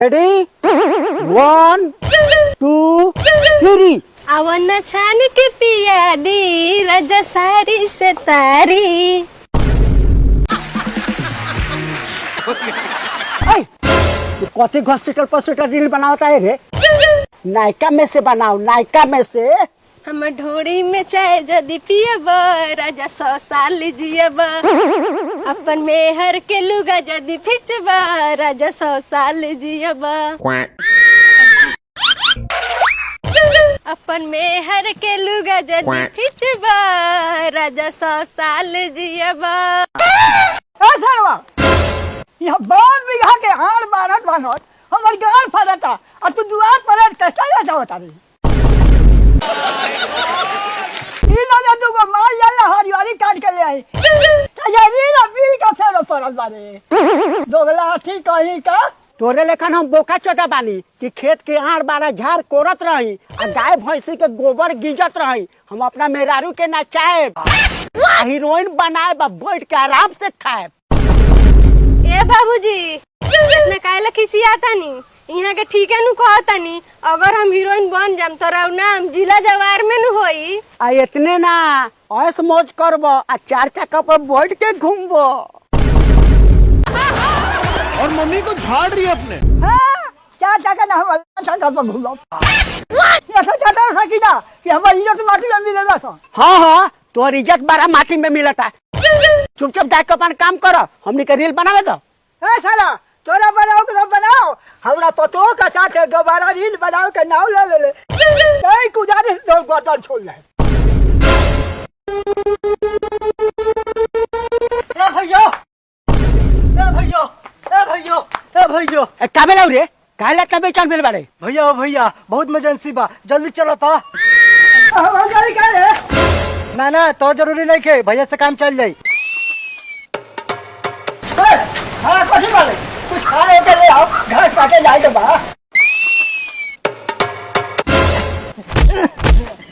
Ready 1 2 3 अवन छान के पिया दी रजा सारी से तारी। तू कथी हॉस्पिटल पर स्वेटर रील बनावता है रे? नायका में से बनाओ, नायका में से। हम ढोड़ी में चाय जदी पियब राजा 100 साल जियब। अपन मेहर के लुगा जदी फिचब राजा 100 साल जियब। अपन मेहर के लुगा जदी फिचब राजा 100 साल जियब। यह बहुत बिघा के हार बारत बनत हमर गाल फरता और तू दुआर पर कैसा जाता होता रे? ई ना तू को मार याला हरियारी काट के ले आई तजारी ना पी का फेरो परल बारे दोगला ठीक कहीं का तोरे लेखन हम बोका चोटा बानी कि खेत के आड़ बारा झाड़ कोरत रही आ गाय भैंसी के गोबर गिजत रही। हम अपना मेहरारू के नचाए हीरोइन बनाए बा बैठ के आराम से खाए। ए बाबूजी इतना काहे खिसियाता नी? यहाँ के ठीक है नु कहता नी अगर हम हीरोइन बन जाम तो नाम जिला जवार में नु होई। आ इतने ना ऐस मौज करबो आ 4 चक्का पर बैठ के घूमबो। और मम्मी को झाड़ रही है अपने। हाँ, 4 चक्का ना हम चक्का पर घूमो। ऐसा चाहता है कि ना कि हमारी इज्जत माटी में मिलेगा सा। हाँ तोर इज्जत बारा माटी में मिलता। चुपचाप जाके अपन काम करो, हमनी के रील बनावे दो। ए साला तोरा बनाओ के बनाओ, हमरा पतो का साथ दोबारा रील बनाओ के नाव ले ले नहीं गुजारिश दो बटन छोड़ ले। ए भैया ए भैया ए भैया ए भैया ए काबे लाउ रे? काहे तबे चल बेल बारे? भैया भैया बहुत इमरजेंसी बा, जल्दी चलो ता। हम जल्दी करे ना ना तो जरूरी नहीं के भैया से काम चल जाई। हाँ कुछ बाले कुछ खाए के ले आओ, घास काटे जाए तो बा।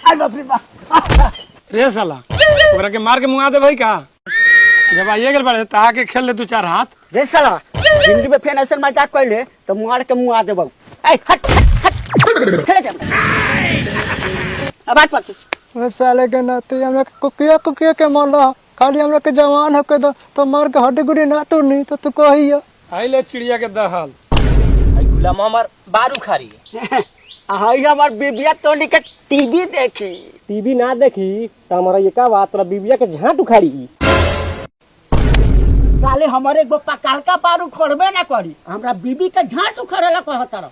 आई बाप रे बाप रे साला ओकरा के मार के मुंगा दे भाई का? जब आइए गेल बारे ता के खेल ले 2-4 हाथ। रे साला जिंदगी में फेन ऐसे मजाक कइले तो मुंगाड़ के मुंगा देबौ। ए हट हट खेले जा अब बात पक्की। वो साले के नाते हमरा कुकिया के मारला, खाली हमरा के जवान होके तो मार के हड्डी गुडी ना तोड़नी तो तू कहिया। आई ले चिड़िया के दहल आई गुलाम हमर बारू खारी आई हमार बीबिया तोड़ी के टीवी देखी। टीवी ना देखी तो हमारा ये का बात तोरा बीबिया के झाट उखाड़ी। साले हमारे एगो पकाल का बारू खोड़बे ना करी, हमरा बीबी के झाट उखड़ेला कहता रह।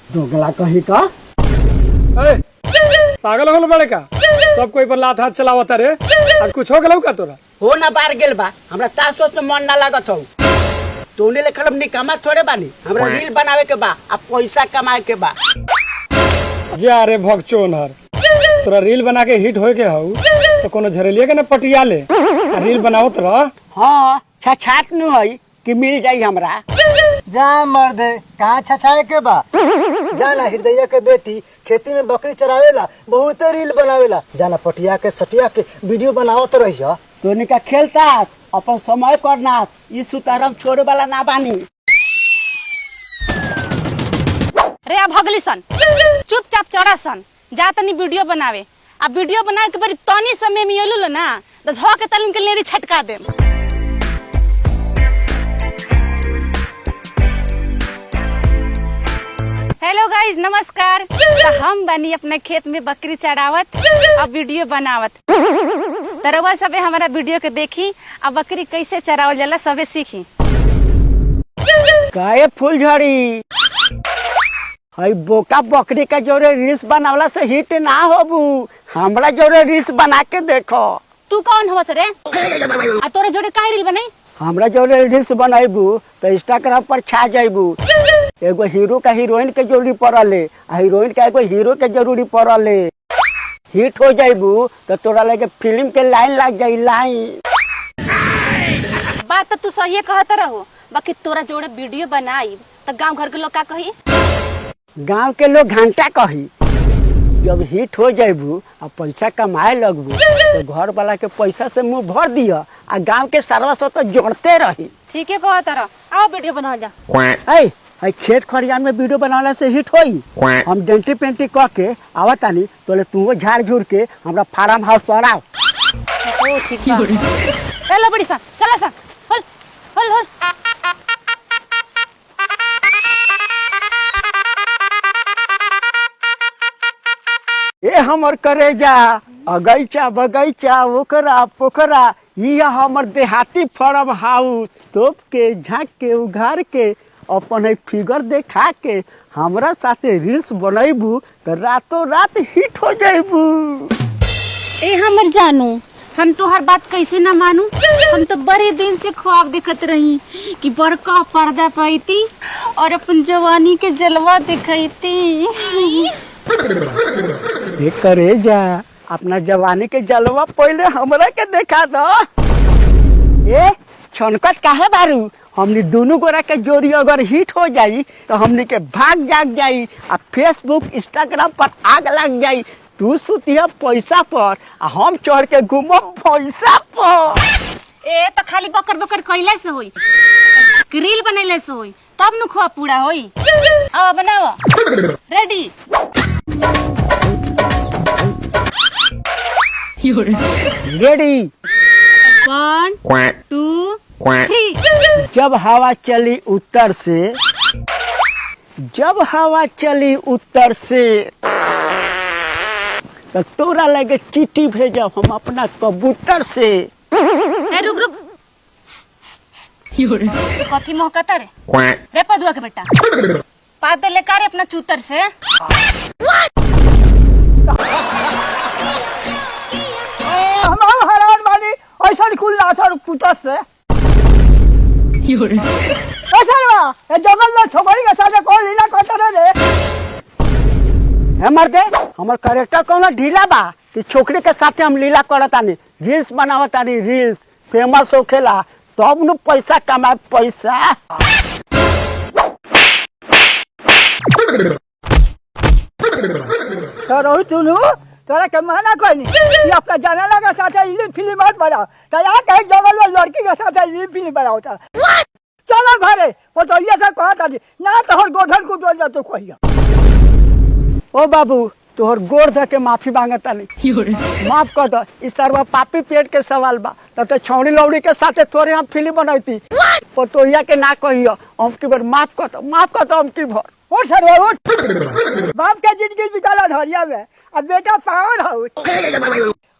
दोगला कही का ए पागल होल बड़े का? सब कोई पर लात हाथ चलावता रे। आज कुछ हो गलौ का तोरा? हो ना बार गेल बा, हमरा तास सोच में मन ना लागत हो। तोने लेखल हम निकम्मा थोड़े बानी, हमरा रील बनावे के बा आ पैसा कमाए के बा। जा रे भगचोनहर, तोरा रील बना के हिट होए के हौ तो कोनो झरेलिया के ना पटिया ले आ रील बनाओ तोरा। हाँ छाछात न है कि मिल जाई हमरा। जा मर्दे कहाँ छछाए के बा? जाना हृदय के बेटी खेती में बकरी चरावेला, बहुत रील बनावेला। जाना पटिया के सटिया के वीडियो बनावत रहिया। तोने का खेलता अपन समय करना, ई सुतारम छोड़े वाला ना बानी। रे अब भगली सन चुपचाप चढ़ा सन जा तनी वीडियो बनावे। अब वीडियो बनाए के बड़ी तनी समय में योलू ना तो धो के तलुन के लेरी छटका दे। हेलो गाइस नमस्कार। तो हम बनी अपने खेत में बकरी चढ़ावत अब वीडियो बनावत। तरवा सबे हमारा वीडियो के देखी अब बकरी कैसे चरावल जाला सबे सीखी। काहे फूलझड़ी हई बोका बकरी का जोरे रील्स बनावला से हिट ना होबू, हमरा जोरे रील्स बना के देखो। तू कौन हवस रे? आ तोरे जोड़े काहे रील बनाई? हमरा जोरे रील्स बनाइबू तो इंस्टाग्राम पर छा जाइबू। एगो हीरो का हीरोइन के जरूरी पड़ले आ हीरोइन का एगो हीरो के जरूरी पड़ले। हिट हो जाइबू तो तोरा लगे फिल्म के लाइन लग जाई लाइन। बात तो तू सही कहत रहो, बाकी तोरा जोड़े वीडियो बनाई तो गांव घर के लोग का कही? गांव के लोग घंटा कही जब हिट हो जाबू आ पैसा कमाए लगबू तो घर वाला के पैसा से मुंह भर दिया आ गांव के सरवा से तो जोड़ते रही। ठीक है कह तारा, आओ वीडियो बना जा। ऐ खेत खरियान में वीडियो बनाने से हिट होई। हम डेंटी पेंटी कह के आवतानी तो तू झाड़ झूर के हमरा फार्म हाउस पर आओ। ओ ठीक बा। हेलो बड़ी सा, चला सा, हल हल हल। ए हमर करेजा अगैचा बगैचा ओकरा पोखरा ये हमर देहाती फार्म हाउस। तोप के झाँक के उघार के अपन फिगर देखा के हमरा साथे रील्स बनैबू तो रातों रात हिट हो जाबू। ए हमर जानू, हम तो हर बात कैसे ना मानू। हम तो बड़े दिन से ख्वाब देखत रही कि बड़का पर्दा पैती और अपन जवानी के जलवा दिखैती। ये करेजा अपना जवानी के जलवा पहले हमरा के देखा दो। ए छनकत काहे बारू? हमनी दोनों गोरा के जोड़ी अगर हिट हो जाई तो हमनी के भाग जाग जाई आ फेसबुक इंस्टाग्राम पर आग लग जाई। तू सुतिया पैसा पर आ हम चढ़ के घूमब पैसा पर। ए तो खाली बकर बकर कैले से होई, रील बनैले से होई, तब नु ख्वाब पूरा होई। आओ बनाओ, रेडी। रेडी 1 2 3। जब हवा चली उत्तर से, जब हवा चली उत्तर से तो तोरा लगे चिट्ठी भेजब हम अपना कबूतर से। ए रुक रुक, कथी मोहकता रे? रे पदुआ के बेटा, पाद दे ले कार अपना चूतर से। हम हैरान बानी ऐसा कुल लाशा कुतर से। जंगल में छोकरी के साथ कोई लीला करता रे। हमर दे हमर कैरेक्टर कोनो ढीला बा कि छोकरी के साथ हम लीला करतानी, रील्स बनावतानी, रील्स फेमस होखेला तब नु पैसा कमाए पैसा। तो रोही तुनु तोरा के माना कोई नहीं अपना जाना लगा साथ फिल्म मत बना तो यहाँ कहीं जंगल में लड़की के साथ फिल्म बनाओ। चलो घरे वो तो ये सब कहता ना तोहर गोधन को डोल जा तो कहिया। ओ बाबू तोहर गोर धे के माफी मांगता नहीं, माफ कर दो। इस तरह पापी पेट के सवाल बा तो छौड़ी लौड़ी के साथे थोड़े हम फिल्म बनैती तो के ना कहियो। हम की बार माफ कर दो, माफ कर दो। हम की भर उठ सर उठ। बाप के जिंदगी बिताला धरिया में अब बेटा पावर हाउस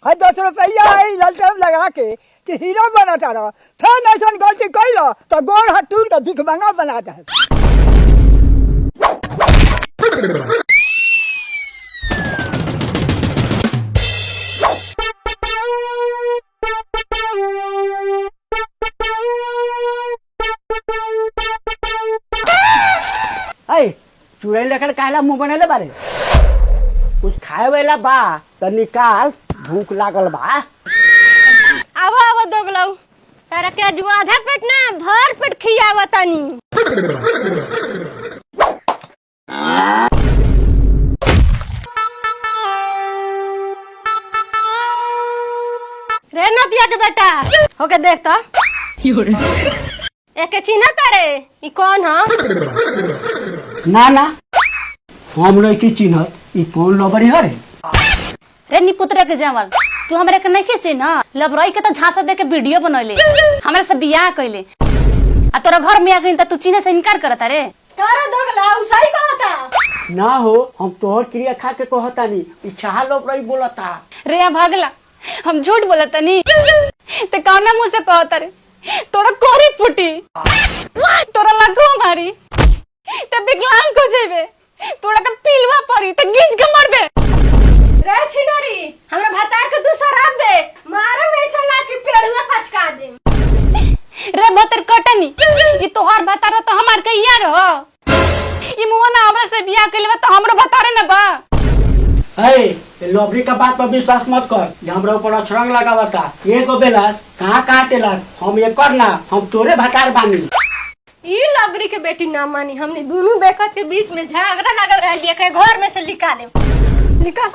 है 10 रुपया है ललटेम लगा के कि हीरो बनाता रहा। फिर ऐसा गलती कैलो तो गोड़ हाथ टूट के भिखमंगा बनाता है। चुड़ैल लेकर काला मुंह बनेले बारे, कुछ खाए वाला बा तो निकाल, भूख लागल बा। आवो आवो दोगलाऊ, तारा के जो आधा पेट ना भर पेट खियावा तानी। रे नतिया के बेटा होके देख तो एके चिन्ह तारे ई कौन ह? ना ना हम नहीं की चिन्हत, ई कौन लबड़ी हरे? रे निपुत्र के जमल, तू हमरे के नहीं के चिन्ह? लबरई के तो झांसा दे के वीडियो बनैले, हमरे से बियाह कइले आ तोरा घर में आ गइल त तू चिन्ह से इनकार करत रे? तारा दोगलाऊ सही कहता ना हो, हम तोहर क्रिया खा के कहतानी, ई चाह लबड़ी बोलता। रे भागला, हम झूठ बोलतनी ते कौना मुंह से कहत रे? तोरा कोरी फुटी, तोरा लगो मारी ते विकलांग हो जेबे, तोरा के पीलवा पड़ी ते गीज के मरबे। रे छिनरी हमरा भता के तू शराब दे मारा में चला के पेड़ुआ पचका दे। रे भतर कटनी, ई तोहार भतार तो हमार के यार हो। ई मुंह ना हमरा से बियाह कइले त हमरो भतारे ना बा। ए लबड़ी का बात पर विश्वास मत कर, ये हमरा ऊपर अछरंग लगावता। ये को बेलास कहां काटेला, हम ये करना, हम तोरे भतार बानी। ई लबड़ी के बेटी ना मानी, हमने दोनों बेकत के बीच में झगड़ा लगा रह गया के घर में से निकाले निकाल